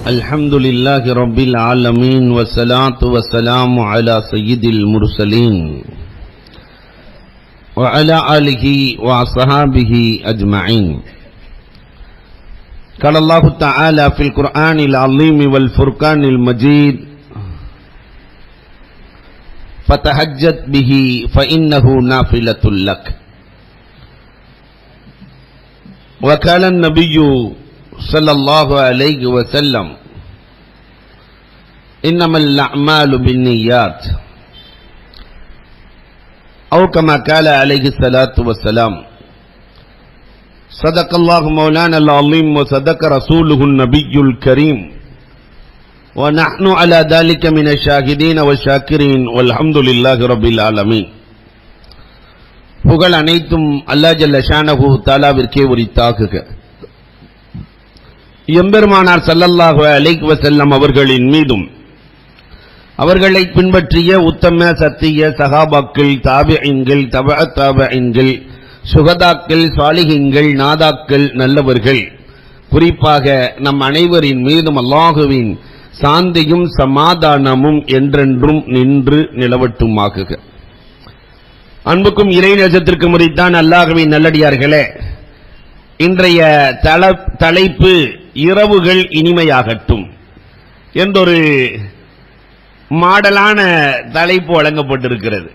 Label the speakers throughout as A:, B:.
A: الحمد لله رب العالمين والصلاة والسلام على سيد المرسلين وعلى آله وصحابه أجمعين. قال الله تعالى في القرآن العظيم والفرقان المجيد: فتهجد به فإنه نافلة لك. وقال النبي صلى الله عليه وسلم: إنما الأعمال بالنيات، أو كما قال عليه الصلاة والسلام. صدق الله مولانا العظيم وصدق رسوله النبي الكريم، ونحن على ذلك من الشاهدين والشاكرين والحمد لله رب العالمين. புகழ் அனைத்தும் அல்லாஹ் ஜல்ல ஷானஹு தஆலாவிற்கே உரித்தாகுக. எம்பெருமானார் ஸல்லல்லாஹு அலைஹி வஸல்லம் அவர்களின் மீதும் அவர்களை பின்பற்றிய உத்தம சத்திய சஹாபாக்கள், தாபிஈன்கள், தபஅத் தாபிஈன்கள், சுஹதாக்கள், சாலிஹீன்கள், நாதாக்கள், நல்லவர்கள், குறிப்பாக நம் அனைவரின் மீதும் அல்லாஹுவின் சாந்தியும் சமாதானமும் என்றென்றும் நின்று நிலவட்டுமாகுக. அன்புக்கும் இறை நேசத்திற்கும் உரித்தான் அல்லாஹ்வின் நல்லடியார்களே, இன்றைய தலைப்பு இரவுகள் இனிமையாகட்டும் என்றொரு மாடலான தலைப்பு வழங்கப்பட்டிருக்கிறது.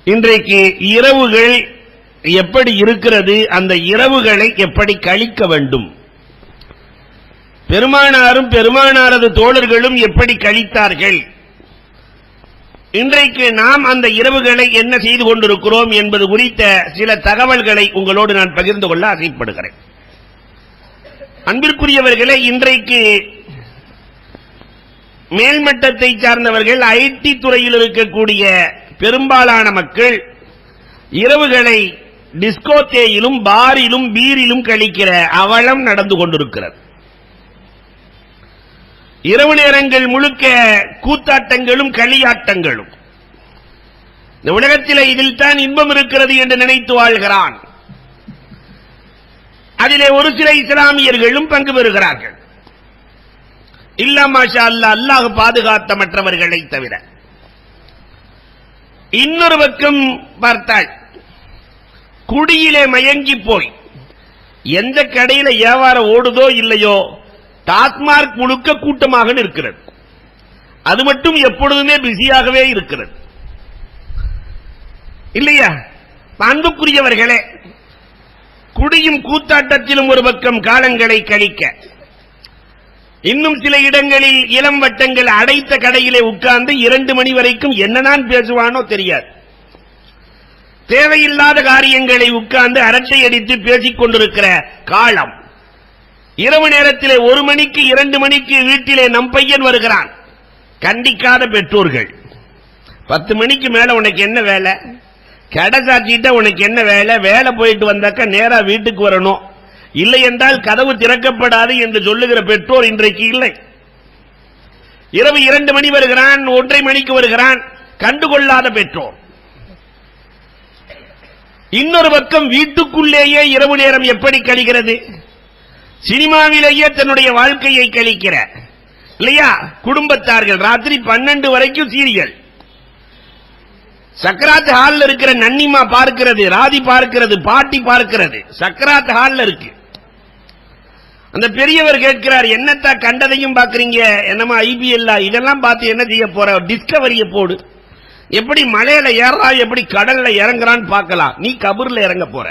A: இன்றைக்கு இரவுகள் எப்படி இருக்கிறது, அந்த இரவுகளை எப்படி கழிக்க வேண்டும், பெருமானாரும் பெருமானாரது தோழர்களும் எப்படி கழித்தார்கள், இன்றைக்கு நாம் அந்த இரவுகளை என்ன செய்து கொண்டிருக்கிறோம் என்பது குறித்த சில தகவல்களை உங்களோடு நான் பகிர்ந்து கொள்ள ஆசைப்படுகிறேன். அன்பிற்குரியவர்களே, இன்றைக்கு மேல்மட்டத்தை சார்ந்தவர்கள், ஐடி துறையில் இருக்கக்கூடிய பெரும்பாலான மக்கள் இரவுகளை டிஸ்கோத்தேயிலும் பாரிலும் பீரிலும் கழிக்கிற அவலம் நடந்து கொண்டிருக்கிறது. இரவு நேரங்கள் முழுக்க கூத்தாட்டங்களும் களியாட்டங்களும். இந்த உலகத்தில் இதில் தான் இன்பம் இருக்கிறது என்று நினைத்து வாழ்கிறான். அதிலே ஒரு சில இஸ்லாமியர்களும் பங்கு பெறுகிறார்கள். இல்லா மாஷா அல்லாஹ், அல்லாஹ் பாதுகாத்த மற்றவர்களை தவிர. இன்னொரு பக்கம் பார்த்தால் குடியிலே மயங்கி போய் எந்த கடையில வியாபாரம் ஓடுதோ இல்லையோ டாஸ்மார்க் முழுக்க கூட்டமாக இருக்கிறது. அது மட்டும் எப்பொழுதுமே பிஸியாகவே இருக்கிறது இல்லையா? அன்புக்குரியவர்களே, குடியும் கூத்தாட்டத்திலும் ஒரு பக்கம் காலங்களை கழிக்க, இன்னும் சில இடங்களில் இளம் வட்டங்கள் அடைத்த கடையிலே உட்கார்ந்து 2 மணி வரைக்கும் என்னதான் பேசுவானோ தெரியாது. தேவையில்லாத காரியங்களை உட்கார்ந்து அரட்டை அடித்து பேசிக் கொண்டிருக்கிற காலம். இரவு நேரத்திலே 1 மணிக்கு 2 மணிக்கு வீட்டிலே நம் பையன் வருகிறான். கண்டிக்காத பெற்றோர்கள், 10 மணிக்கு மேல உனக்கு என்ன வேலை, கடை சாத்திட்ட உனக்கு என்ன வேலை, வேலை போயிட்டு வந்தாக்க நேரா வீட்டுக்கு வரணும், இல்லை என்றால் கதவு திறக்கப்படாது என்று சொல்லுகிற பெற்றோர் இன்றைக்கு இல்லை. இரவு 2 மணி வருகிறான், 1:30 மணிக்கு வருகிறான், கண்டுகொள்ளாத பெற்றோர். இன்னொரு பக்கம் வீட்டுக்குள்ளேயே இரவு நேரம் எப்படி கழிகிறது, சினிமாவிலேயே தன்னுடைய வாழ்க்கையை கழிக்கிற இல்லையா குடும்பத்தார்கள். ராத்திரி 12 வரைக்கும் சீரியல். சக்கராத் ஹால்ல இருக்கிற நன்னிமா பார்க்கிறது, ராதி பார்க்கிறது, பாட்டி பார்க்கிறது, சக்கராத் ஹால்ல இருக்கு. அந்த பெரியவர் கேட்கிறார், என்னத்தா கண்டதையும் பாக்குறீங்க, என்னமா ஐபிஎல் இதெல்லாம் பார்த்து என்ன செய்ய போற, டிஸ்கவரிய போடு, எப்படி மலையில ஏறா, எப்படி கடல்ல இறங்குறான்னு பார்க்கலாம், நீ கபூர்ல இறங்க போற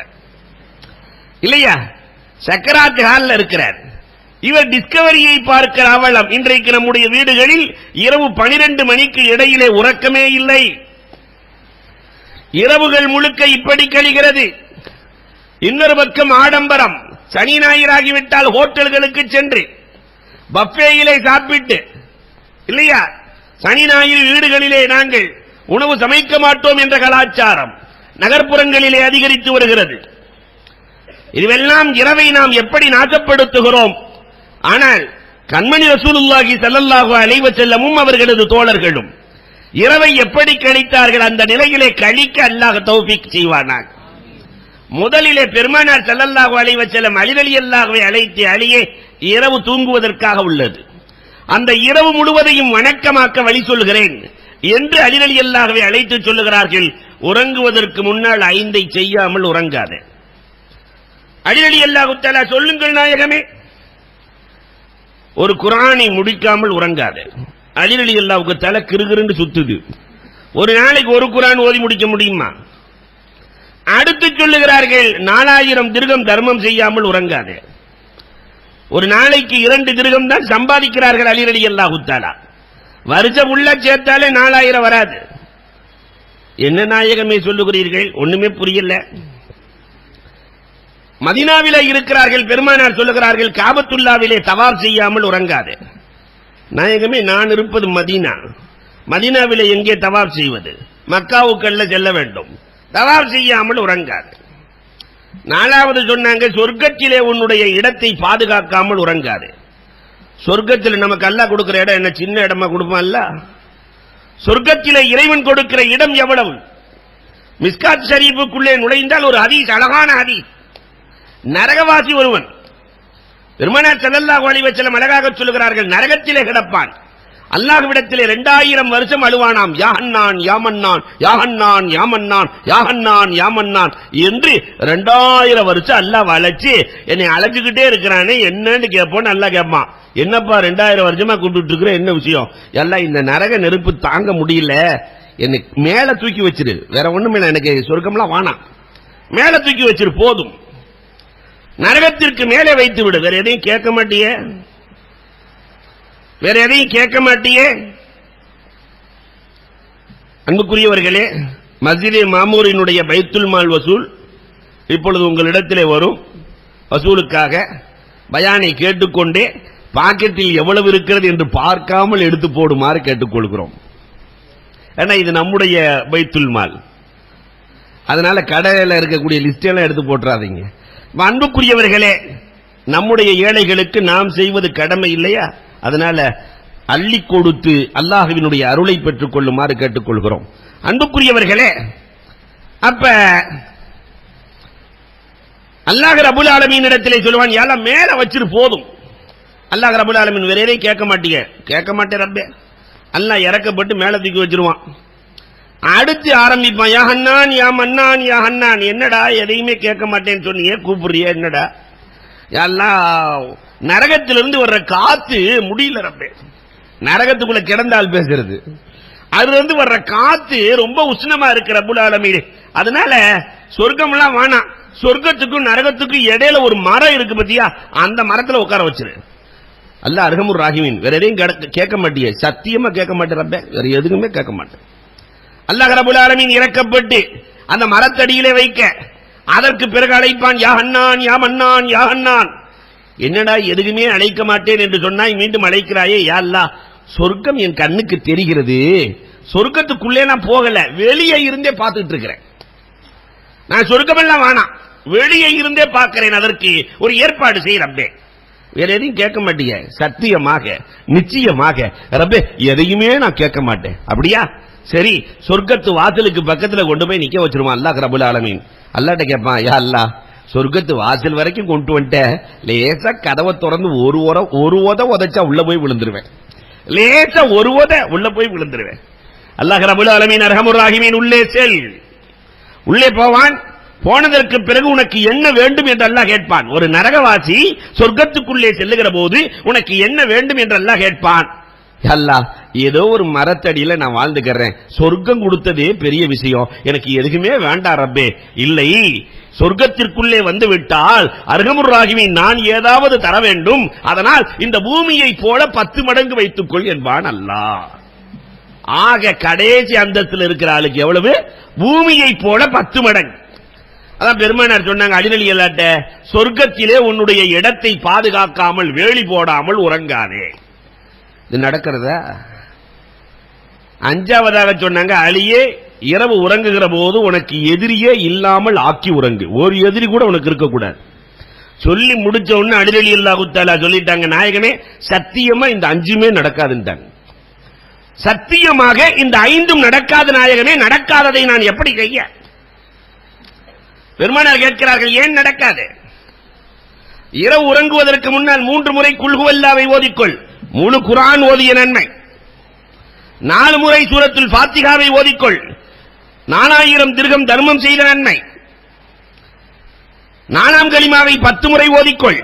A: இல்லையா? சக்கராத் ஹால்ல இருக்கிறார் இவர். டிஸ்கவரியை பார்க்கிற அவலம். இன்றைக்கு நம்முடைய வீடுகளில் இரவு 12 மணிக்கு இடையிலே உறக்கமே இல்லை. இரவுகள் முழுக்க இப்படி கழிகிறது. இன்னொரு பக்கம் ஆடம்பரம். சனி ஞாயிறாகிவிட்டால் ஹோட்டல்களுக்கு சென்று பஃபேயிலே சாப்பிட்டு இல்லையா, சனி ஞாயிறு வீடுகளிலே நாங்கள் உணவு சமைக்க மாட்டோம் என்ற கலாச்சாரம் நகர்ப்புறங்களிலே அதிகரித்து வருகிறது. இதுவெல்லாம் இரவை நாம் எப்படி நாசப்படுத்துகிறோம். ஆனால் கண்மணி ரசூலுல்லாஹி ஸல்லல்லாஹு அலைஹி வஸல்லமும் அவர்களது தோழர்களும் இரவை எப்படி கழித்தார்கள், அந்த நிலையிலே கழிக்க அல்லாஹ் தௌஃபீக் செய்வானாக. முதலிலே பெருமானார் ஸல்லல்லாஹு அலைஹி வஸல்லம் அலி ரலியல்லாஹுவை அழைத்து, அலியே இரவு தூங்குவதற்காக உள்ளது, அந்த இரவு முழுவதையும் வணக்கமாக்க வழி சொல்கிறேன் என்று அலி ரலியல்லாஹுவை அழைத்து சொல்லுகிறார்கள். உறங்குவதற்கு முன்னால் 5 செய்யாமல் உறங்காத. அலி ரலியல்லாஹு தஆலா சொல்லுங்கள் நாயகமே. ஒரு குர்ஆனை முடிக்காமல் உறங்காத. அலி ரலியல்லாஹுக்கு தலை கிறுகிறுன்னு சுத்துது. ஒரு நாளைக்கு ஒரு குர்ஆன் ஓதி முடிக்க முடியுமா? அடுத்து சொல்லுகிறார்கள், 4000 திர்கம் தர்மம் செய்யாமல் உறங்காதே. ஒரு நாளைக்கு 2 திர்கம் தான் சம்பாதிக்கிறார்கள் அலி ரலியல்லாஹு தஆலா. வருஷம் உள்ள சேர்த்தாலே 4000 வராது. என்ன நாயகமே சொல்லுகிறீர்கள்? ஒண்ணுமே புரியல. மதீனாவிலே இருக்கிறார்கள். பெருமானார் சொல்லுகிறார்கள், காபத்துல்லாவிலே தவாப் செய்யாமல் உறங்காதே. நாயகமே, நான் இருப்பது மதீனா. மதீனாவிலே எங்கே தவாப் செய்வது? மக்காவுக்கல்ல செல்ல வேண்டும். தவாப் செய்யாமல் உறங்காது. 4வது சொன்னாங்க, சொர்க்கத்திலே உன்னுடைய இடத்தை பாதுகாக்காமல் உறங்காது. சொர்க்கத்தில் நமக்கு அல்லாஹ் கொடுக்கிற இடம் என்ன சின்ன இடமா கொடுப்பான் அல்ல? சொர்க்கத்திலே இறைவன் கொடுக்கிற இடம் எவ்வளவு? மிஸ்காத் ஷரீஃபுக்குள்ளே நுழைந்தால் ஒரு ஹதீஸ், அழகான ஹதீஸ். நரகவாசி ஒருவன், பெருமானார் ஸல்லல்லாஹு அலைஹி வஸல்லம் அழகாக சொல்லுகிறார்கள், நரகத்திலே கிடப்பான். அல்லாஹ்விடத்திலே 2000 வருஷம் அழுவானாம், யா ஹன்னான் யா மன்னான், யா ஹன்னான் யா மன்னான், யா ஹன்னான் யா மன்னான் என்று 2000 வருஷம் அல்லாஹ் அழைச்சு என்னை அழைச்சுக்கிட்டே இருக்கிறானே, என்னன்னு கேட்போன்னு அல்லாஹ் கேட்பான். என்னப்பா 2000 வருஷமா கூப்பிட்டு இருக்கிற, என்ன விஷயம்? எல்லாம் இந்த நரக நெருப்பு தாங்க முடியல, என்னை மேல தூக்கி வச்சிரு, வேற ஒண்ணுமே எனக்கு சொர்க்கம்லாம் வானாம், மேல தூக்கி வச்சிரு போதும், நரகத்திற்கு மேலே வைத்து விடு, வேற எதையும் கேட்க மாட்டியே, வேற எதையும் கேட்க மாட்டியே. அன்புக்குரியவர்களே, மஸ்ஜிதே மாமூரினுடைய பைத்துல் மால் வசூல் இப்பொழுது உங்களிடத்திலே வரும். வசூலுக்காக பயானை கேட்டுக்கொண்டே பாக்கெட்டில் எவ்வளவு இருக்கிறது என்று பார்க்காமல் எடுத்து போடுமாறு கேட்டுக்கொள்கிறோம். ஏன்னா இது நம்முடைய பைத்துல் மால், அதனால கடையில் இருக்கக்கூடிய லிஸ்ட் எல்லாம் எடுத்து போட்டுறாதீங்க. அன்புக்குரியவர்களே, நம்முடைய ஏழைகளுக்கு நாம் செய்வது கடமை இல்லையா? அதனால அள்ளி கொடுத்து அல்லாஹ்வினுடைய அருளை பெற்றுக் கொள்ளுமாறு கேட்டுக்கொள்கிறோம். அன்புக்குரியவர்களே, அப்ப அல்லாஹ் ரப்பல் ஆலமீன் இடத்திலே சொல்வான், யா அல்லாஹ் மேல வச்சிரு போதும். அல்லாஹ் ரப்பல் ஆலமீன் வேற எதையும் கேட்க மாட்டீங்க, கேட்க மாட்டே ரப்பே. அல்லாஹ் இறக்கப்பட்டு மேல தூக்கி வச்சிருவான். அடுத்து ஆரம்பிப்பான், யா ஹன்னான் யா மன்னான் யா ஹன்னான். என்னடா எதையுமே கேட்க மாட்டேன்னு சொன்னீங்க, கூப்பிடுறிய என்னடா? யா அல்லாஹ், நரகத்திலிருந்து வர்ற காத்து முடியல ரப்பே. நரகத்துக்குள்ள கிடந்தால் பேசுறது, அதுல இருந்து வர்ற காத்து ரொம்ப உஷ்ணமா இருக்கு ரப்பல் ஆலமீன். அதனால சொர்க்கம்லாம் வேணாம், சொர்க்கத்துக்கும் நரகத்துக்கும் இடையில ஒரு மரம் இருக்கு பத்தியா, அந்த மரத்துல உட்கார வச்சிரு. அல்லாஹ் அர்ஹமுர் ராஹிமீன். வேற எதையும் கேட்க மாட்டியே, சத்தியமா கேட்க மாட்டேன் ரப்பே, வேற எதுக்குமே கேட்க மாட்டேன். அல்லாஹ் ரப்பல் ஆலமீன் இறக்கப்பட்டு அந்த மரத்தடியிலே வைக்க, அதற்கு பிறகு அழைப்பான், யா ஹன்னான் யா மன்னான் யா ஹன்னான். என்னடா எதுக்குமே அழைக்க மாட்டேன் என்று சொன்னாய், மீண்டும் அழைக்கிறாயே. யா அல்லாஹ், சொர்க்கம் என் கண்ணுக்கு தெரிகிறது, சொர்க்கத்துக்குள்ளே நான் போகல, வெளியே இருந்தே பார்த்துட்டு இருக்கிறேன். நான் சொர்க்கமெல்லாம் வேணாம், வெளியே இருந்தே பார்க்கிறேன், அதற்கு ஒரு ஏற்பாடு செய் ரப்பே. வேற எதையும் கேட்க மாட்டீங்க, சத்தியமாக நிச்சயமாக ரப்பே எதையுமே நான் கேட்க மாட்டேன். அப்படியா? சரி, சொர்க்கத்து வாசலுக்கு பக்கத்துல கொண்டு போய் நிக்க வச்சிருவான் அல்லாஹ் ரப்பல் ஆலமீன். அல்லாஹ்ட்ட கேட்பான், யா அல்லாஹ், சொர்க்கத்து வாசல் வரைக்கும் கொண்டு வந்துட்டேன், லேசா கதவை திறந்து ஒரு உத உதைச்சா உள்ள போய் விழுந்துருவேன், லேசா ஒரு உத உள்ள போய் விழுந்துருவேன். அல்லாஹ் ரப்பல் ஆலமீன் அர்ஹமுர் ராஹிமீன், உள்ளே செல். உள்ளே போவான். போனதற்கு பிறகு உனக்கு என்ன வேண்டும் என்று அல்லாஹ் கேட்பான். ஒரு நரகவாசி சொர்க்கத்துக்குள்ளே செல்லுகிற போது உனக்கு என்ன வேண்டும் என்று அல்லாஹ் கேட்பான். அல்லாஹ், ஏதோ ஒரு மரத்தடியில நான் வாழ்ந்துக்கிறேன், சொர்க்கம் கொடுத்ததே பெரிய விஷயம், எனக்கு எதுக்குமே வேண்டாம் ரப்பே. இல்லை, சொர்க்கத்திற்குள்ளே வந்து விட்டால் அர்ஹமுர் ராஹிமீன் நான் ஏதாவது தர வேண்டும், அதனால் இந்த பூமியை போல 10 மடங்கு வைத்துக்கொள் என்பான் அல்லாஹ். ஆக கடைசி அந்தஸ்தில் இருக்கிற ஆளுக்கு எவ்வளவு? பூமியை போல 10 மடங்கு. அதான் பெருமானார் சொன்னாங்க அலி ரலியல்லாஹு, சொர்க்கத்திலே உன்னுடைய இடத்தை பாதுகாக்காமல் வேலி போடாமல் உறங்காதே. இது நடக்கிறதா? 5வதாக சொன்னாங்க, அலியே, இரவு உறங்குகிற போது உனக்கு எதிரியே இல்லாமல் ஆக்கி உறங்கு, ஒரு எதிரி கூட உனக்கு இருக்கக்கூடாது. சொல்லி முடிச்ச உடனே அலி ரலியல்லாஹு தஆலா சொல்லிட்டாங்க, நாயகமே சத்தியமா இந்த 5மே நடக்காதுன்றாங்க. சத்தியமாக இந்த 5ம் நடக்காத நாயகமே, நடக்காததை நான் எப்படி செய்ய? பெருமானார் கேட்கிறார்கள், ஏன் நடக்காது? இரவு உறங்குவதற்கு முன்னால் 3 முறை குல் ஹுவல்லாஹை ஓதிக்கொள், முழு குர்ஆன் ஓதிய நன்மை. 4 முறை சூரத்துல் ஃபாத்திஹாவை ஓதிக்கொள், 4000 திர்ஹம் தர்மம் செய்த நன்மை. 4ஆம் கலிமாவை 10 முறை ஓதிக்கொள்,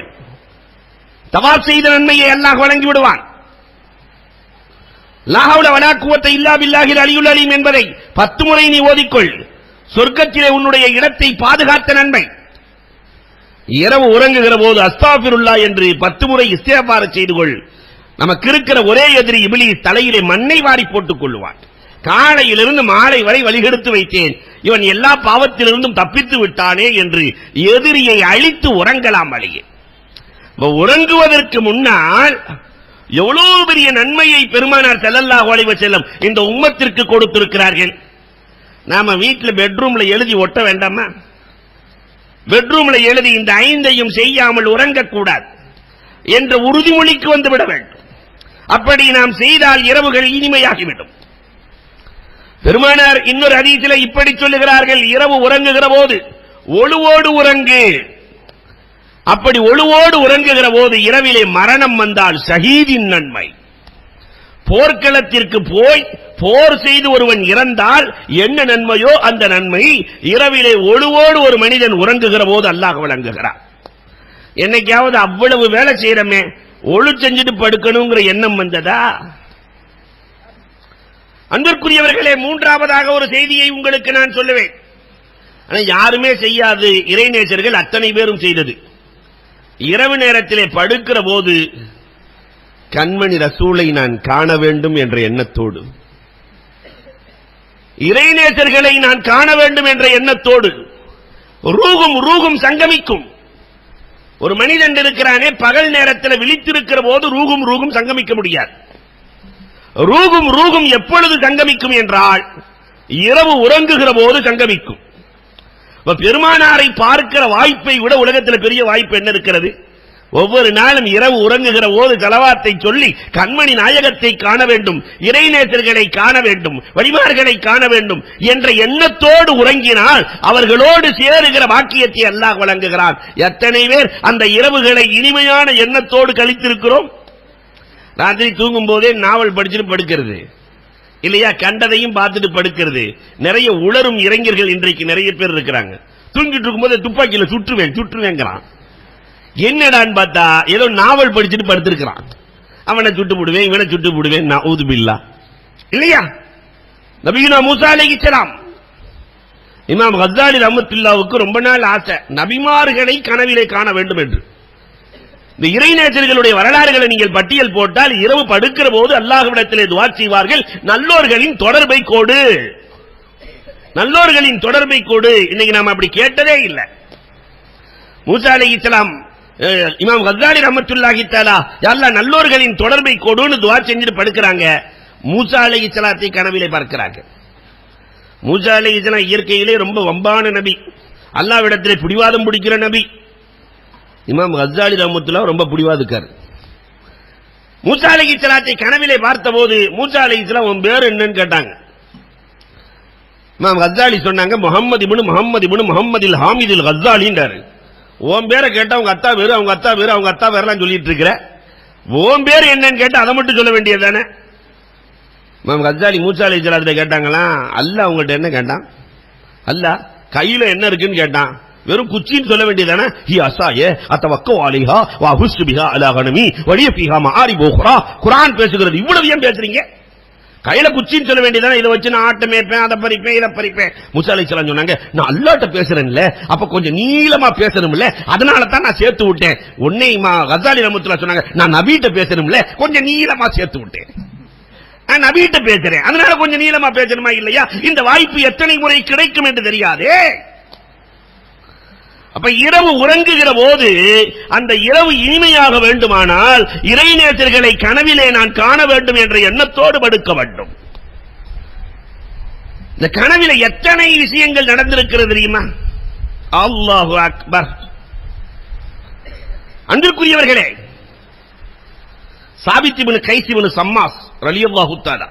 A: தவாப் செய்த நன்மையை அல்லாஹ் வழங்கி விடுவான். லா ஹவ்ல வலா குவத்த இல்லா பில்லாஹில் அலியுல் அலீம் என்பதை 10 முறை நீ ஓதிக்கொள், சொர்க்கத்திலே உன்னுடைய இடத்தை பாதுகாத்த நன்மை. இரவு உறங்குகிற போது அஸ்தாஃபிருல்லாஹ் என்று 10 முறை இஸ்திக்ஃபார் செய்து கொள். நமக்கு இருக்கிற ஒரே எதிரி இப்லீஸ் தலையிலே மண்ணை வாரி போட்டுக் கொள்வான். காலையிலிருந்து மாலை வரை வழிகெடுத்து வைத்தேன், இவன் எல்லா பாவத்திலிருந்தும் தப்பித்து விட்டானே என்று எதிரியை அழித்து உறங்கலாம். வழியே உறங்குவதற்கு முன்னால் எவ்வளவு பெரிய நன்மையை பெருமானார் ஸல்லல்லாஹு அலைஹி வஸல்லம் இந்த உம்மத்திற்கு கொடுத்திருக்கிறார்கள். நாம வீட்டில் பெட்ரூம்ல எழுதி ஒட்ட வேண்டாமா? பெட்ரூம்ல எழுதி இந்த 5ஐயும் செய்யாமல் உறங்கக்கூடாது என்ற உறுதிமொழிக்கு வந்துவிட வேண்டும். அப்படி நாம் செய்தால் இரவுகள் இனிமையாகிவிடும். பெருமானார் இன்னொரு ஹதீஸிலே இப்படி சொல்லுகிறார்கள், இரவு உறங்குகிற போது ஒழுவோடு உறங்கு. அப்படி ஒழுவோடு உறங்குகிற போது இரவிலே மரணம் வந்தால் ஷஹீதின் நன்மை. போர்க்களத்திற்கு போய் போர் செய்து ஒருவன் இறந்தால் என்ன நன்மையோ அந்த நன்மை இரவிலே ஒழுவோடு ஒரு மனிதன் உறங்குகிற போது அல்லாஹ் வழங்குகிறார். என்னைக்காவது அவ்வளவு வேலை செய்யறமே ஒழு செஞ்சுட்டு படுக்கணுங்கிற எண்ணம் வந்ததா? அன்பிற்குரியவர்களே, 3ஆவதாக ஒரு செய்தியை உங்களுக்கு நான் சொல்லுவேன். ஆனால் யாருமே செய்யாது, இறைநேசர்கள் அத்தனை பேரும் செய்தது. இரவு நேரத்திலே படுக்கிற போது கண்மணி ரசூலை நான் காண வேண்டும் என்ற எண்ணத்தோடு, இறைநேசர்களை நான் காண வேண்டும் என்ற எண்ணத்தோடு ரூகும் சங்கமிக்கும். ஒரு மனிதன் இருக்கிறானே, பகல் நேரத்தில் விழித்திருக்கிற போது ரூகும் சங்கமிக்க முடியாது. ரூகும் எப்பொழுது சங்கமிக்கும் என்றால் இரவு உறங்குகிற போது சங்கமிக்கும். பெருமானாரை பார்க்கிற வாய்ப்பை விட உலகத்தில் பெரிய வாய்ப்பு என்ன இருக்கிறது? ஒவ்வொரு நாளும் இரவு உறங்குகிற போது ஸலவாத்தை சொல்லி கண்மணி நாயகத்தை காண வேண்டும், இறைநேசர்களை காண வேண்டும், வழிமார்களை காண வேண்டும் என்ற எண்ணத்தோடு உறங்கினால் அவர்களோடு சேருகிற பாக்கியத்தை அல்லாஹ் வழங்குகிறான். எத்தனை பேர் அந்த இரவுகளை இனிமையான எண்ணத்தோடு கழித்திருக்கிறோம்? ராத்திரி தூங்கும் போதே நாவல் படிச்சுட்டு படுக்கிறது இல்லையா, கண்டதையும் பார்த்துட்டு படுக்கிறது. நிறைய உளரும் இளைஞர்கள் இன்றைக்கு நிறைய பேர் இருக்கிறாங்க. தூங்கிட்டு இருக்கும் போது துப்பாக்கியில சுற்றுவேங்கிறான். என்னடான்னு பார்த்தா ஏதோ நாவல் படிச்சுட்டு படுத்திருக்கிறான். அவனை சுட்டு விடுவேன், இவனை சுட்டு விடுவேன். நஊது பில்லாஹ் இல்லையா? நபியுனா மூசா அலைஹிஸ்ஸலாம், இமாம் கஸ்ஸாலி ரஹ்மத்துல்லாஹ்வுக்கு ரொம்ப நாள் ஆசை நபிமார்களை கனவிலே காண வேண்டும் என்று. இந்த இறைநேசர்களுடைய வரலாறுகளை நீங்கள் பட்டியல் போட்டால் இரவு படுக்கிற போது அல்லாஹ்விடத்திலே துஆ செய்வார்கள், நல்லோர்களின் தொடர்பை கோடு, நல்லோர்களின் தொடர்பை கோடு. இன்னைக்கு நாம அப்படி கேட்டதே இல்லை. மூசா அலைஹிஸ்ஸலாம் இமாம் கஸ்ஸாலி ரஹ்மத்துல்லாஹி தஆலா யா அல்லாஹ் நல்லோர்களின் தொடர்பை கோடுன்னு துஆ செஞ்சுட்டு படுக்கிறாங்க. மூசா அலைஹிஸ்ஸலாத்தை கனவிலே பார்க்கிறாங்க. மூசா அலைஹிஸ்ஸலாம் இயற்கையிலே ரொம்ப வம்பான நபி, அல்லாஹ்விடத்திலே பிடிவாதம் பிடிக்கிற நபி. இமாம் கஸ்ஸாலி ரஹ்மத்துல்லாஹ் ரொம்ப பிடிவாதுக்கார். மூசா அலைஹிஸ்ஸலாத்தை கனவிலே பார்த்தபோது மூசா அலைஹிஸ்ஸலாம் உன் பேர் என்னன்னு கேட்டாங்க. இமாம் கஸ்ஸாலி சொன்னாங்க, முஹம்மது இப்னு முஹம்மதில் ஹாமிதில் கஸ்ஸாலின்றாரு. உன் பேரை கேட்டா உங்க அத்தா பேரு, அவங்க அத்தா பேரு, அவங்க அத்தா பேரெல்லாம் சொல்லிட்டு இருக்கிற, உன் பேர் என்னன்னு கேட்டா அதை மட்டும் சொல்ல வேண்டியதுதானே? இமாம் கஸ்ஸாலி மூசா அலைஹிஸ்ஸலாத்தை கேட்டாங்களா, அல்லாஹ் அவங்கள்ட்ட என்ன கேட்டான்? அல்லாஹ் கையில என்ன இருக்குன்னு கேட்டான். வெறும் குச்சின்னு சொல்ல வேண்டியதானே? ஹி அஸாயே அத்தவக்கோ அலைஹா வ அஹுஸ்ஸு பிஹா அலா கனமி வலிய ஃபீஹா மஆரிபு உக்ரா. குர்ஆன் பேசுகிறது, இவ்வளவு ஏன் பேசுறீங்க? கையில குச்சின்னு சொல்ல வேண்டியதானே? இதை வச்சு நான் ஆட்ட மேய்ப்பேன், அதை பறிப்பேன், இதை பறிப்பேன். மூசா அலைஹிஸ்ஸலாம் சொன்னாங்க, நான் அல்லாஹ்ட்ட பேசுறேன்ல, அப்ப கொஞ்சம் நீளமா பேசணும்ல, அதனால தான் நான் சேர்த்து விட்டேன். உன்னை கஸ்ஸாலி ரஹ்மத்துல்லாஹ் சொன்னாங்க, நான் நபிட்ட பேசணும்ல, கொஞ்சம் நீளமா சேர்த்து விட்டேன். நான் நபிட்ட பேசுறேன், அதனால கொஞ்சம் நீளமா பேசணுமா இல்லையா? இந்த வாய்ப்பு எத்தனை முறை கிடைக்கும் என்று தெரியாதே. அப்ப இரவு உறங்குகிற போது அந்த இரவு இனிமையாக வேண்டுமானால் இறைநேசர்களை கனவிலே நான் காண வேண்டும் என்ற எண்ணத்தோடு படுக்க வேண்டும். இந்த கனவில எத்தனை விஷயங்கள் நடந்திருக்கிறது தெரியுமா? அல்லாஹு அக்பர். அன்பிற்குரியவர்களே, சாபித் இப்னு கைஸ் இப்னு சம்மாஸ் ரலியல்லாஹு தஆலா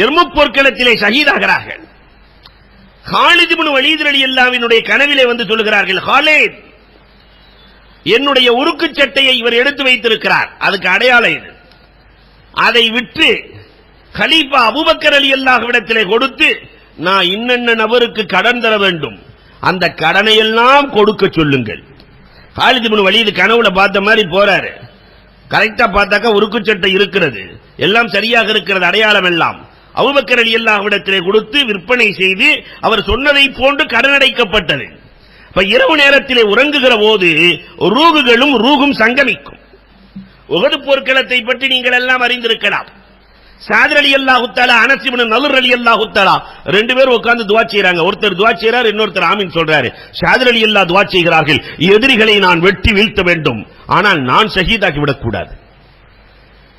A: எர்முக் போர்க்களத்திலே ஷஹீதாகிறார்கள். காலித் இப்னு வலீத் ரலியல்லாஹுவினுடைய கனவிலே வந்து சொல்கிறார்கள், காலித், என்னுடைய உருக்கு சட்டையை இவர் எடுத்து வைத்திருக்கிறார், அதுக்கு அடையாளம் இது. அதை விட்டு கலீஃபா அபூபக்கர் ரலியல்லாஹுவிடத்திலே கொடுத்து, நான் இன்னென்ன நபருக்கு கடன் தர வேண்டும், அந்த கடனை எல்லாம் கொடுக்க சொல்லுங்கள். காலித் இப்னு வலீத் கனவுல பார்த்த மாதிரி போறாரு. கரெக்டா பார்த்தாக்கா உருக்கு சட்டை இருக்கிறது, எல்லாம் சரியாக இருக்கிறது, அடையாளம் எல்லாம். அபூபக்கர் ரலியல்லாஹுவிடத்திலே கொடுத்து விற்பனை செய்து அவர் சொன்னதை போன்று கடன் அடைக்கப்பட்டது. இப்ப இரவு நேரத்திலே உறங்குகிற போது ரூகுகளும் ரூகும் சங்கமிக்கும். உஹது போர்க்களத்தை பற்றி நீங்கள் எல்லாம் அறிந்திருக்கலாம். சாத் ரலியல்லாஹு தஆலா, அனஸ் இப்னு நதுர் ரலியல்லாஹு தஆலா ரெண்டு பேரும் உட்கார்ந்து துஆ செய்றாங்க. ஒருத்தர் துஆ செய்றார், இன்னொருத்தர் ஆமீன் சொல்றாரு. சாத் ரலியல்லாஹு துஆ செய்கிறார்கள், எதிரிகளை நான் வெட்டி வீழ்த்த வேண்டும், ஆனால் நான் ஷஹீதாக்கி விடக் கூடாது.